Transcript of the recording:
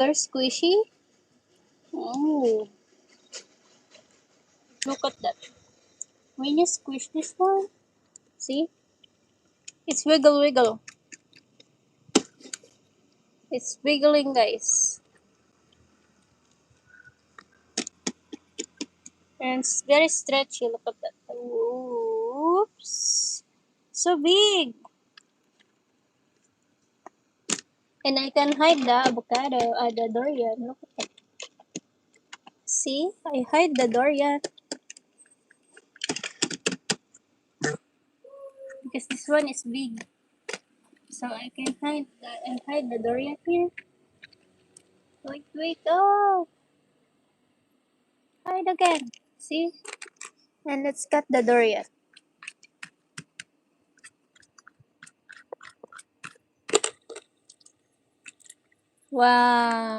Very squishy. Oh, look at that. When you squish this one, see? It's wiggle wiggle. It's wiggling, guys. And it's very stretchy. Look at that. Oops. So big. And I can hide the avocado, the durian. Look at that. See? I hide the durian. Because this one is big. So I can hide the durian here. Wait. Oh, hide again. See? And let's cut the durian. Wow.